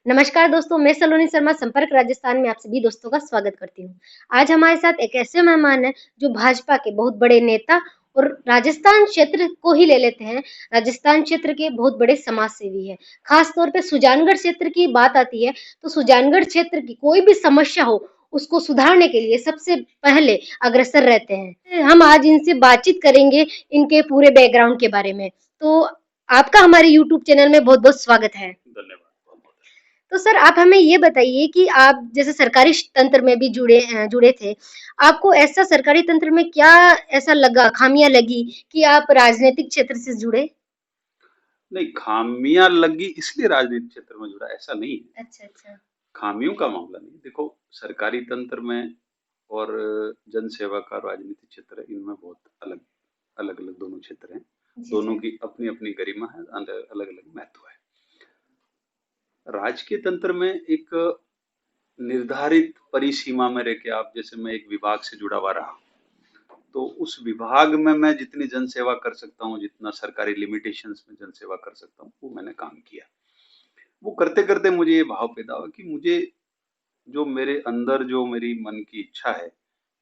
नमस्कार दोस्तों, मैं सलोनी शर्मा संपर्क राजस्थान में आप सभी दोस्तों का स्वागत करती हूँ। आज हमारे साथ एक ऐसे मेहमान हैं जो भाजपा के बहुत बड़े नेता और राजस्थान क्षेत्र को ही ले लेते हैं। राजस्थान क्षेत्र के बहुत बड़े समाज सेवी है। खास तौर पे सुजानगढ़ क्षेत्र की बात आती है तो सुजानगढ़ क्षेत्र की कोई भी समस्या हो उसको सुधारने के लिए सबसे पहले अग्रसर रहते हैं। हम आज इनसे बातचीत करेंगे इनके पूरे बैकग्राउंड के बारे में। तो आपका हमारे यूट्यूब चैनल में बहुत बहुत स्वागत है। धन्यवाद बहुत बहुत। तो सर आप हमें ये बताइए कि आप जैसे सरकारी तंत्र में भी जुड़े थे, आपको ऐसा सरकारी तंत्र में क्या ऐसा लगा, खामियां लगी कि आप राजनीतिक क्षेत्र से जुड़े? नहीं, खामियां लगी इसलिए राजनीतिक क्षेत्र में जुड़ा, ऐसा नहीं है। अच्छा अच्छा। खामियों का मामला नहीं। देखो, सरकारी तंत्र में और जन सेवा का राजनीतिक क्षेत्र, इनमें बहुत अलग अलग अलग दोनों क्षेत्र हैं। जी दोनों जी। की अपनी अपनी गरिमा है, अलग अलग महत्व है। राजकीय तंत्र में एक निर्धारित परिसीमा में रह के, आप जैसे, मैं एक विभाग से जुड़ा हुआ रहा, तो उस विभाग में मैं जितनी जन सेवा कर सकता हूँ, जितना सरकारी लिमिटेशंस में जन सेवा कर सकता हूँ, वो मैंने काम किया। वो करते करते मुझे ये भाव पैदा हुआ कि मुझे, जो मेरे अंदर, जो मेरी मन की इच्छा है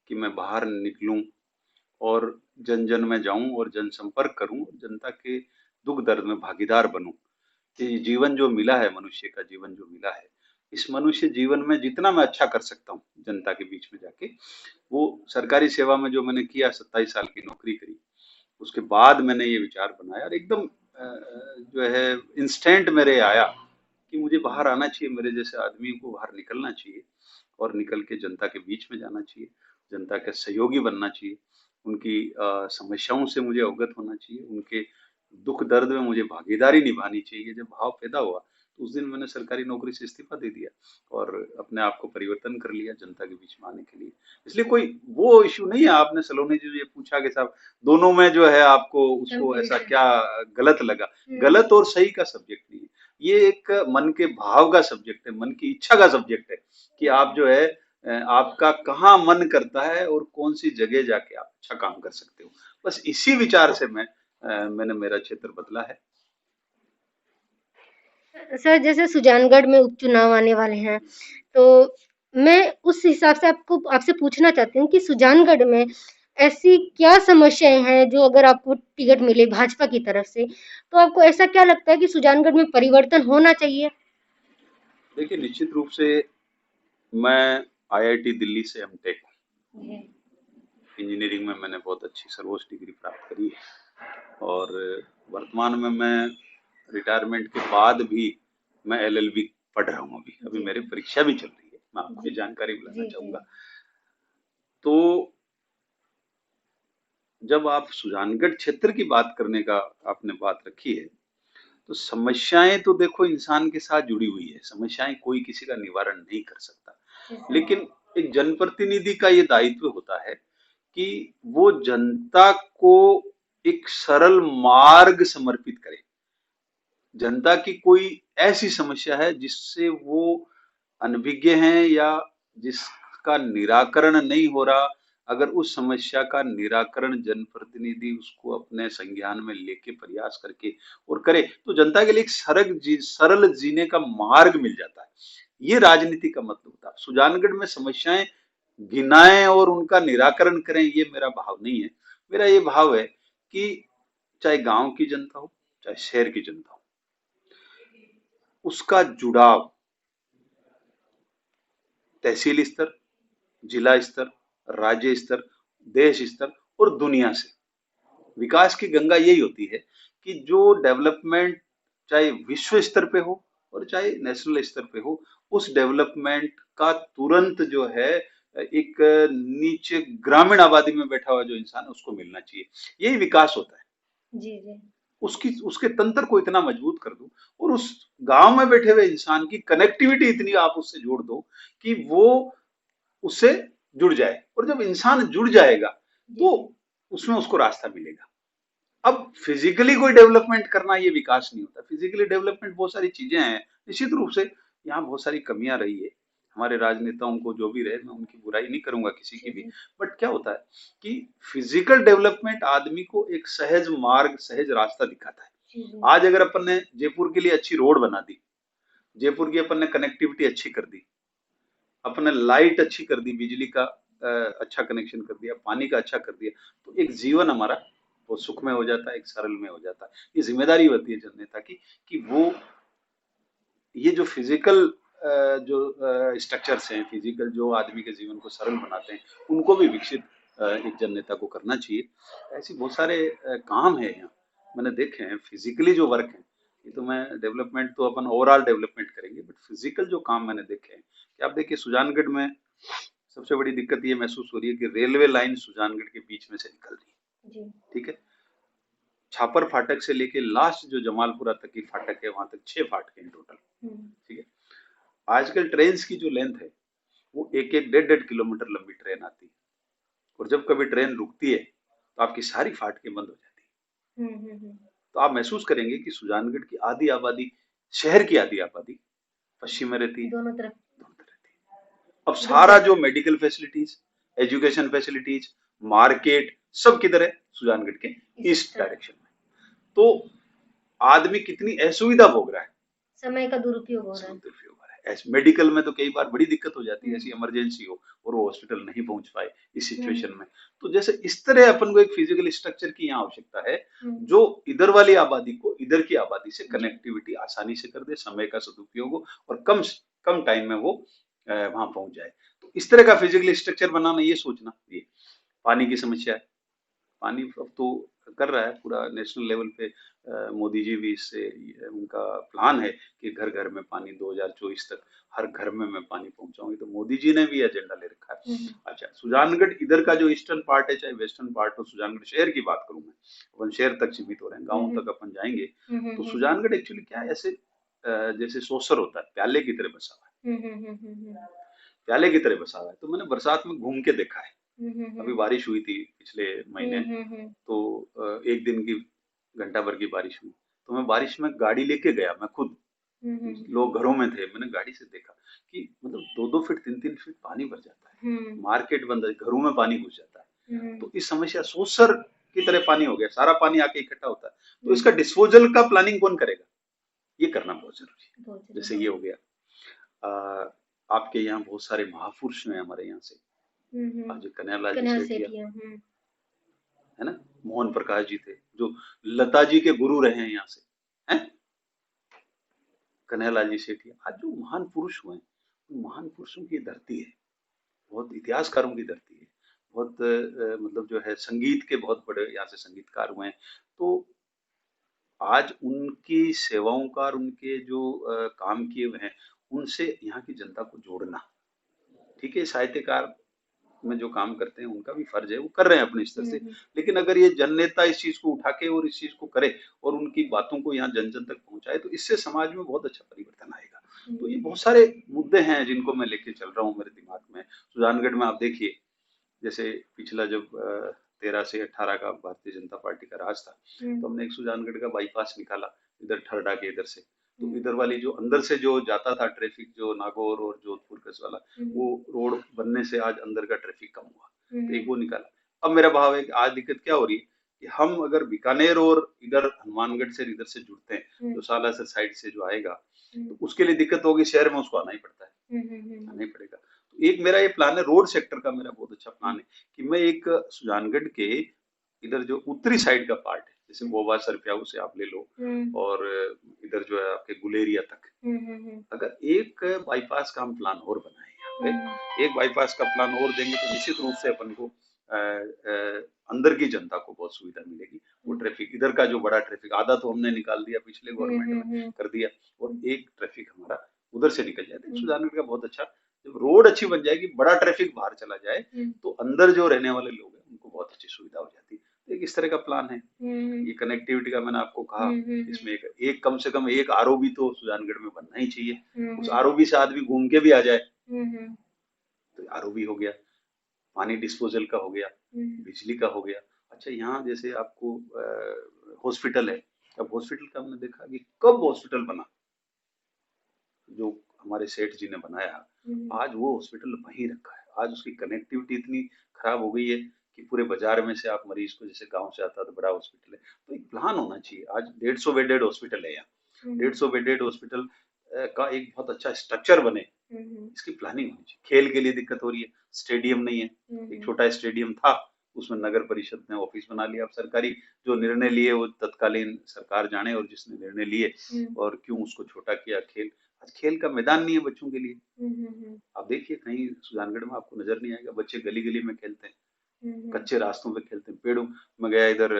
कि मैं बाहर निकलूं और जन जन में जाऊं और जनसंपर्क करूं, जनता के दुख दर्द में भागीदार बनूं। ये जीवन जो मिला है, मनुष्य का जीवन जो मिला है, इस मनुष्य जीवन में जितना मैं अच्छा कर सकता हूँ जनता के बीच में जाके, वो सरकारी सेवा में जो मैंने किया, 27 साल की नौकरी करी, उसके बाद मैंने ये विचार बनाया और एकदम जो है इंस्टेंट मेरे आया कि मुझे बाहर आना चाहिए, मेरे जैसे आदमी को बाहर निकलना चाहिए और निकल के जनता के बीच में जाना चाहिए, जनता का सहयोगी बनना चाहिए, उनकी समस्याओं से मुझे अवगत होना चाहिए, उनके दुख दर्द में मुझे भागीदारी निभानी चाहिए। जब भाव पैदा हुआ तो उस दिन मैंने सरकारी नौकरी से इस्तीफा दे दिया और अपने आप को परिवर्तन कर लिया जनता के बीच में आने के लिए। इसलिए कोई वो इश्यू नहीं है। आपने सलोनी जी ये पूछा कि साहब, दोनों में जो है आपको उसको ऐसा क्या गलत लगा? गलत और सही का सब्जेक्ट नहीं है, ये एक मन के भाव का सब्जेक्ट है, मन की इच्छा का सब्जेक्ट है कि आप जो है आपका कहाँ मन करता है और कौन सी जगह जाके आप अच्छा काम कर सकते हो। बस इसी विचार से मैंने मेरा क्षेत्र बदला है। सर जैसे सुजानगढ़ में उपचुनाव आने वाले हैं, तो मैं उस हिसाब से आपको आपसे पूछना चाहती हूँ कि सुजानगढ़ में ऐसी क्या समस्याएं हैं जो अगर आपको टिकट मिले भाजपा की तरफ से, तो आपको ऐसा क्या लगता है कि सुजानगढ़ में परिवर्तन होना चाहिए? देखिए, निश्चित रूप से मैं आईआईटी दिल्ली से एमटेक इंजीनियरिंग में मैंने बहुत अच्छी सर्वोच्च डिग्री प्राप्त करी है और वर्तमान में मैं रिटायरमेंट के बाद भी मैं एलएलबी पढ़ रहा हूँ। अभी अभी जी मेरी परीक्षा भी चल रही है, मैं आपको जी ये जानकारी बुलाना जी जी। चाहूंगा। तो जब आप सुजानगढ़ क्षेत्र की बात करने का आपने बात रखी है, तो समस्याएं तो देखो इंसान के साथ जुड़ी हुई है, समस्याएं कोई किसी का निवारण नहीं कर सकता। जी सर। लेकिन एक जनप्रतिनिधि का ये दायित्व होता है कि वो जनता को एक सरल मार्ग समर्पित करे। जनता की कोई ऐसी समस्या है जिससे वो अनभिज्ञ हैं या जिसका निराकरण नहीं हो रहा, अगर उस समस्या का निराकरण जनप्रतिनिधि उसको अपने संज्ञान में लेके प्रयास करके और करे, तो जनता के लिए एक सरल जीने का मार्ग मिल जाता है। ये राजनीति का मतलब होता है। सुजानगढ़ में समस्याएं गिनाएं और उनका निराकरण करें, ये मेरा भाव नहीं है। मेरा ये भाव है कि चाहे गांव की जनता हो, चाहे शहर की जनता हो, उसका जुड़ाव तहसील स्तर, जिला स्तर, राज्य स्तर, देश स्तर और दुनिया से। विकास की गंगा यही होती है कि जो डेवलपमेंट चाहे विश्व स्तर पे हो और चाहे नेशनल स्तर पे हो, उस डेवलपमेंट का तुरंत जो है एक नीचे ग्रामीण आबादी में बैठा हुआ जो इंसान है उसको मिलना चाहिए। यही विकास होता है। जी जी। उसकी उसके तंत्र को इतना मजबूत कर दो और उस गांव में बैठे हुए इंसान की कनेक्टिविटी इतनी आप उससे जोड़ दो कि वो उससे जुड़ जाए, और जब इंसान जुड़ जाएगा जी तो जी। उसमें उसको रास्ता मिलेगा। अब फिजिकली कोई डेवलपमेंट करना ये विकास नहीं होता। फिजिकली डेवलपमेंट बहुत सारी चीजें हैं, निश्चित रूप से यहाँ बहुत सारी कमियां रही है हमारे राजनेताओं को, जो भी रहे, मैं उनकी बुराई नहीं करूंगा किसी जी की भी। जी। बट क्या होता है कि फिजिकल डेवलपमेंट आदमी को एक सहज मार्ग, सहज रास्ता दिखाता है। जी जी। आज अगर अपन ने जयपुर के लिए अच्छी रोड बना दी, जयपुर की अपन ने कनेक्टिविटी अच्छी कर दी, अपने लाइट अच्छी कर दी, बिजली का अच्छा कनेक्शन कर दिया, पानी का अच्छा कर दिया, तो एक जीवन हमारा वो सुख में हो जाता है, एक सरल में हो जाता है। ये जिम्मेदारी होती है जननेता की कि वो ये जो फिजिकल जो स्ट्रक्चर्स हैं, फिजिकल जो आदमी के जीवन को सरल बनाते हैं, उनको भी विकसित एक जननेता को करना चाहिए। ऐसी बहुत सारे काम है यहाँ, मैंने देखे हैं फिजिकली जो वर्क है। ये तो मैं डेवलपमेंट तो अपन ओवरऑल डेवलपमेंट करेंगे, बट फिजिकल जो काम मैंने देखे हैं कि आप देखिए सुजानगढ़ में सबसे बड़ी दिक्कत ये महसूस हो रही है कि रेलवे लाइन सुजानगढ़ के बीच में से निकल रही है। जी। ठीक है, छापर फाटक से लेके लास्ट जो जमालपुरा तक की फाटक है, वहां तक 6 फाटक हैं टोटल। ठीक है, आजकल ट्रेन की जो लेंथ है वो एक एक 1.5-1.5 किलोमीटर लंबी ट्रेन आती है, और जब कभी ट्रेन रुकती है तो आपकी सारी फाटकें बंद हो जाती है। तो आप महसूस करेंगे कि सुजानगढ़ की आधी आबादी, शहर की आधी आबादी पश्चिम में रहती है, दोनों तरफ रहती है। अब सारा जो medical facilities, education facilities, market सब किधर है? सुजानगढ़ के ईस्ट डायरेक्शन में। तो आदमी कितनी असुविधा भोग रहा है, समय का दुरुपयोग हो रहा है। मेडिकल में तो कई बार बड़ी दिक्कत हो जाती है, ऐसी इमरजेंसी हो और वो हॉस्पिटल नहीं पहुंच पाए इस सिचुएशन में। तो जैसे इस तरह अपन को एक फिजिकल स्ट्रक्चर की यहाँ आवश्यकता है जो इधर वाली आबादी को इधर की आबादी से कनेक्टिविटी आसानी से कर दे, समय का सदुपयोग हो और कम कम टाइम में वो वहां पहुंच जाए। तो इस तरह का फिजिकल स्ट्रक्चर बनाना, ये सोचना। ये पानी की समस्या है, पानी अब तो कर रहा है पूरा नेशनल लेवल पे, मोदी जी भी इससे उनका प्लान है कि घर घर में पानी 2024 तक हर घर में मैं पानी पहुंचाऊंगी, तो मोदी जी ने भी एजेंडा ले रखा है। अच्छा, सुजानगढ़ इधर का जो ईस्टर्न पार्ट है, चाहे वेस्टर्न पार्ट हो, सुजानगढ़ शहर की बात करूं मैं, अपन शहर तक सीमित हो रहे हैं, गाँव तक अपन जाएंगे तो सुजानगढ़ एक्चुअली क्या है, ऐसे जैसे सोसर होता है, प्याले की तरह बसा हुआ है, प्याले की तरह बसा हुआ है। तो मैंने बरसात में घूम के देखा है, अभी बारिश हुई थी पिछले महीने, तो एक दिन की घंटा भर की बारिश हुई, तो मैं बारिश में गाड़ी लेके गया, मैं खुद, लोग घरों में थे, मैंने गाड़ी से देखा कि मतलब 2-2 फीट 3-3 फीट पानी भर जाता है, मार्केट बंद है, घरों में पानी घुस जाता है। तो इस समस्या सोसर की तरह पानी हो गया, सारा पानी आके इकट्ठा होता है, तो इसका डिस्पोजल का प्लानिंग कौन करेगा? ये करना बहुत जरूरी है। जैसे ये हो गया, आपके यहाँ बहुत सारे महापुरुष हैं हमारे यहाँ से, आज कन्हैयालाल जी सेठिया है ना, मोहन प्रकाश जी थे जो लता जी के गुरु रहे हैं यहाँ से, हैं कन्हैयालाल जी सेठिया। आज जो महान पुरुष हुए हैं, महान पुरुषों की धरती है, बहुत इतिहासकारों की धरती है, बहुत मतलब जो है संगीत के बहुत बड़े यहाँ से संगीतकार हुए हैं। तो आज उनकी सेवाओं का और उनके जो काम किए हुए हैं, उनसे यहाँ की जनता को जोड़ना। ठीक है, साहित्यकार में जो काम करते हैं उनका भी फर्ज है, वो कर रहे हैं अपने स्तर से, लेकिन अगर ये जन नेता इस चीज को उठा के और इस चीज को करे और उनकी बातों को यहाँ जन जन तक पहुंचाए, तो इससे समाज में बहुत अच्छा परिवर्तन आएगा। तो ये बहुत सारे मुद्दे हैं जिनको मैं लेके चल रहा हूँ मेरे दिमाग में। सुजानगढ़ में आप देखिए, जैसे पिछला जब 13 से 18 का भारतीय जनता पार्टी का राज था, तो हमने एक सुजानगढ़ का बाईपास निकाला इधर ठरडा के इधर से, तो इधर वाली जो अंदर से जो जाता था ट्रैफिक, जो नागौर और जोधपुर कस वाला, वो रोड बनने से आज अंदर का ट्रैफिक कम हुआ, तो एक वो निकाला। अब मेरा भाव है कि आज दिक्कत क्या हो रही है कि हम अगर बीकानेर और इधर हनुमानगढ़ से इधर से जुड़ते हैं, जो सालासर साइड से जो आएगा, तो उसके लिए दिक्कत होगी, शहर में उसको आना ही पड़ता है, आना ही पड़ेगा। तो एक मेरा ये प्लान है, रोड सेक्टर का मेरा बहुत अच्छा प्लान है कि मैं एक सुजानगढ़ के इधर जो उत्तरी साइड का पार्ट है, जैसे गोवा सरप्याऊ से आप ले लो और इधर जो है आपके गुलेरिया तक, अगर एक बाईपास का हम प्लान और बनाए यहाँ पे, एक बाईपास का प्लान और देंगे तो निश्चित रूप से अपन को अंदर की जनता को बहुत सुविधा मिलेगी। वो ट्रैफिक इधर का जो बड़ा ट्रैफिक आधा तो हमने निकाल दिया, पिछले गवर्नमेंट में कर दिया, और एक ट्रैफिक हमारा उधर से निकल जाता है। सुजानगढ़ का बहुत अच्छा, जब रोड अच्छी बन जाएगी, बड़ा ट्रैफिक बाहर चला जाए, तो अंदर जो रहने वाले लोग हैं उनको बहुत अच्छी सुविधा हो जाती है। तो एक इस तरह का प्लान है। ये कनेक्टिविटी का मैंने आपको कहा, इसमें एक कम से कम एक आरओबी तो सुजानगढ़ में बनना ही चाहिए, उस आरओबी से आदमी घूम के भी आ जाए, तो आरओबी हो गया, पानी डिस्पोजल का हो गया, बिजली का हो गया। अच्छा, यहाँ जैसे आपको हॉस्पिटल है, अब हॉस्पिटल का हमने देखा कि कब हॉस्पिटल बना, जो हमारे सेठ जी ने बनाया, आज वो हॉस्पिटल वहीं रखा है। आज उसकी कनेक्टिविटी इतनी खराब हो गई है कि पूरे बाजार में से आप मरीज को, जैसे गांव से आता है तो बड़ा हॉस्पिटल है, तो एक प्लान होना चाहिए। आज 150 बेडेड हॉस्पिटल है यहाँ, 150 बेडेड हॉस्पिटल का एक बहुत अच्छा स्ट्रक्चर बने, इसकी प्लानिंग होनी चाहिए। खेल के लिए दिक्कत हो रही है, स्टेडियम नहीं है, एक छोटा स्टेडियम था, उसमें नगर परिषद ने ऑफिस बना लिया। अब सरकारी जो निर्णय लिए वो तत्कालीन सरकार जाने, और जिसने निर्णय लिए और क्यों उसको छोटा किया खेल। आज खेल का मैदान नहीं है बच्चों के लिए। आप देखिए कहीं सुजानगढ़ में आपको नजर नहीं आएगा, बच्चे गली गली में खेलते हैं, कच्चे रास्तों पे खेलते हैं, पेड़ों में गया इधर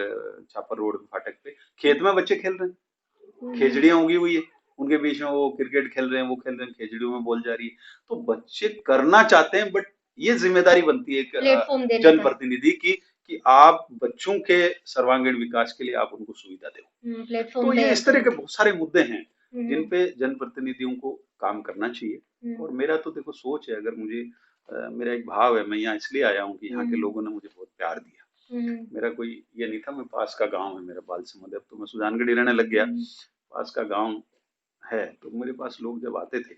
छापर रोड फाटक पे, खेत में बच्चे खेल रहे हैं, खेजड़ियां उगी हुई है, उनके बीच में वो क्रिकेट खेल रहे हैं, वो खेल रहे हैं, खेजड़ियों में बॉल जा रही है। तो बच्चे करना चाहते हैं, बट ये जिम्मेदारी बनती है एक प्लेटफॉर्म देने का। जनप्रतिनिधि की कि आप बच्चों के सर्वांगीण विकास के लिए आप उनको सुविधा दो। प्लेटफॉर्म तो ये इस तरह के बहुत सारे मुद्दे हैं जिन पे हम्म जनप्रतिनिधियों को काम करना चाहिए। और मेरा तो देखो सोच है, अगर मुझे मेरा एक भाव है, मैं यहाँ इसलिए आया हूँ कि यहाँ के लोगों ने मुझे बहुत प्यार दिया। मेरा कोई ये नहीं था, मैं पास का गांव है मेरा बालसमंद, अब तो मैं सुजानगढ़ ही रहने लग गया, पास का गांव है, तो मेरे पास लोग जब आते थे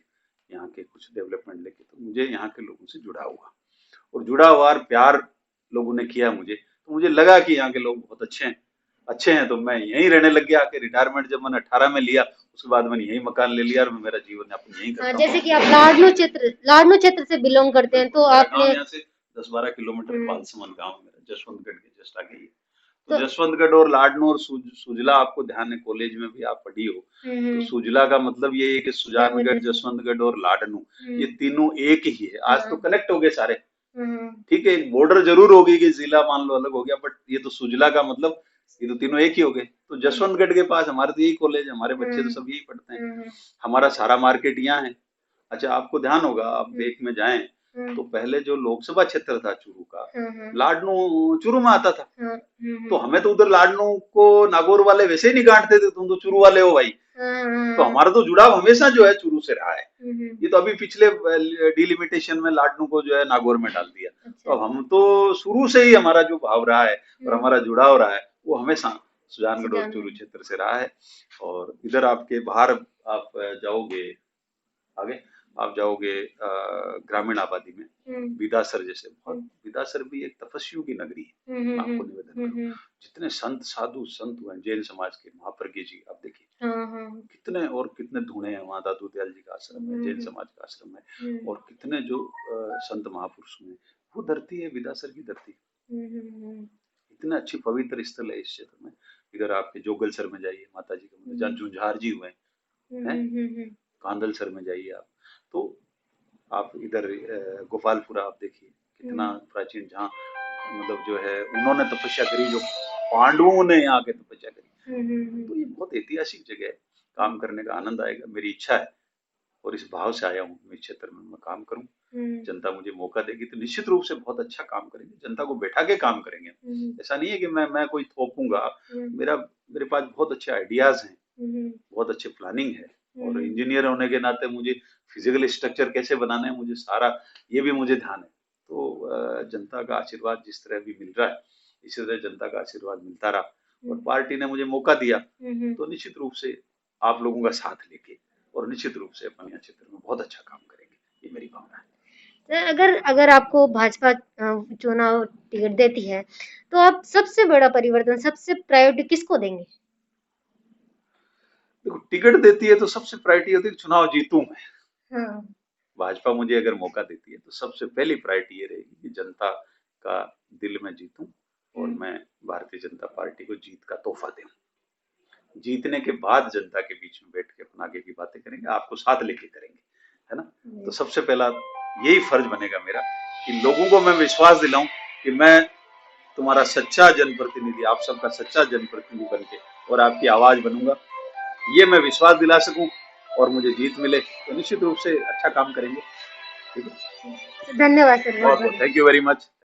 यहाँ के कुछ डेवलपमेंट लेके, तो मुझे यहाँ के लोगों से जुड़ा हुआ, और जुड़ा हुआ और प्यार लोगों ने किया मुझे, तो मुझे लगा कि यहाँ के लोग बहुत अच्छे हैं, तो मैं यहीं रहने लग गया। कि रिटायरमेंट जब मैंने 18 में लिया, उसके बाद मैंने यहीं मकान ले लिया और मैं मेरा जीवन यापन यहीं करता हूँ। जैसे कि आप लाडनू क्षेत्र से बिलोंग करते हैं, तो आपने यहाँ से 10-12 किलोमीटर बालसमंद गाँव है मेरा, जसवंतगढ़ के जस्ट आगे ही। तो जसवंतगढ़ और लाडनू और सुजला, आपको ध्यान है कॉलेज में भी आप पढ़ी हो, तो सुजला का मतलब ये है कि सुजानगढ़, जसवंतगढ़ और लाडनू, ये तीनों एक ही है। आज तो कनेक्ट हो गए सारे, ठीक है, एक बॉर्डर जरूर होगी कि जिला मान लो अलग हो गया, बट ये तो सुजला का मतलब ये तो तीनों एक ही हो गए। तो जसवंतगढ़ के पास हमारे तो यही कॉलेज है, हमारे बच्चे तो सब यही पढ़ते हैं, हमारा सारा मार्केट यहाँ है। अच्छा, आपको ध्यान होगा, आप देख में जाएं तो पहले जो लोकसभा क्षेत्र था चूरू का, लाडनू चूरू में आता था, तो हमें तो उधर लाडनू को नागौर वाले वैसे ही नहीं गांठते थे, तुम तो चूरू वाले हो भाई। तो हमारा तो जुड़ाव हमेशा जो है चूरू से रहा है। ये तो अभी पिछले डिलिमिटेशन में लाडनू को जो है नागौर में डाल दिया। तो अब हम तो शुरू से ही हमारा जो भाव रहा है और हमारा जुड़ाव रहा है वो हमेशा सुजानगढ़ और चूरू क्षेत्र से रहा है। और इधर आपके बाहर आप जाओगे, आगे आप जाओगे ग्रामीण आबादी में, विदासर जैसे, बहुत विदासर भी एक तपस्वियों की नगरी है। मैं आपको निवेदन करूं, जितने संत साधु संत हुए जैन समाज के, महाप्रज्ञ जी आप देखिए कितने, और कितने धुने हैं वहाँ, दादू दयाल जी का आश्रम है, जैन समाज का आश्रम है, और कितने जो संत महापुरुष हुए, वो धरती है विदासर की धरती। इतना अच्छी पवित्र स्थल है इस क्षेत्र में। इधर आपके जोगलसर में जाइए, माता जी का मंदिर जहाँ झुंझार जी हुए हैं, कांदलसर में जाइए आप, तो आप इधर गोपालपुरा आप देखिए कितना प्राचीन, जहाँ मतलब जो है उन्होंने तपस्या करी, जो पांडवों ने यहाँ के तपस्या करी। तो ये बहुत ऐतिहासिक जगह है, काम करने का आनंद आएगा। मेरी इच्छा है और इस भाव से आया हूँ मैं इस क्षेत्र में मैं काम करूँ। जनता मुझे मौका देगी तो निश्चित रूप से बहुत अच्छा काम करेंगे, जनता को बैठा के काम करेंगे। ऐसा नहीं है कि मैं कोई थोपूंगा, मेरे पास बहुत अच्छे आइडियाज हैं, बहुत अच्छे प्लानिंग है, और इंजीनियर होने के नाते मुझे फिजिकल स्ट्रक्चर कैसे बनाना है, मुझे सारा ये भी मुझे ध्यान है। तो जनता का आशीर्वाद जिस तरह भी मिल रहा है, इसी तरह जनता का आशीर्वाद मिलता रहा, और पार्टी ने मुझे मौका दिया, तो निश्चित रूप से आप लोगों का साथ लेके और निश्चित रूप से अपन यहाँ क्षेत्र में बहुत अच्छा काम करेंगे, ये मेरी भावना है। अगर आपको भाजपा चुनाव टिकट देती है, तो आप सबसे बड़ा परिवर्तन, सबसे प्रायोरिटी किसको देंगे? देखो, टिकट देती है तो सबसे प्रायोरिटी होती है चुनाव जीतूं मैं। भाजपा मुझे अगर मौका देती है तो सबसे पहली प्रायोरिटी ये रहेगी कि जनता का दिल में जीतूं, और मैं भारतीय जनता पार्टी को जीत का तोहफा दूं। जीतने के बाद जनता के बीच में बैठ के अपन आगे की बातें करेंगे, आपको साथ लेके करेंगे, है ना। तो सबसे पहला यही फर्ज बनेगा मेरा कि लोगों को मैं विश्वास दिलाऊं कि मैं तुम्हारा सच्चा जनप्रतिनिधि, आप सबका सच्चा जनप्रतिनिधि बनके और आपकी आवाज बनूंगा, ये मैं विश्वास दिला सकूं, और मुझे जीत मिले तो निश्चित रूप से अच्छा काम करेंगे। ठीक है, धन्यवाद सर, बहुत बहुत थैंक यू वेरी मच।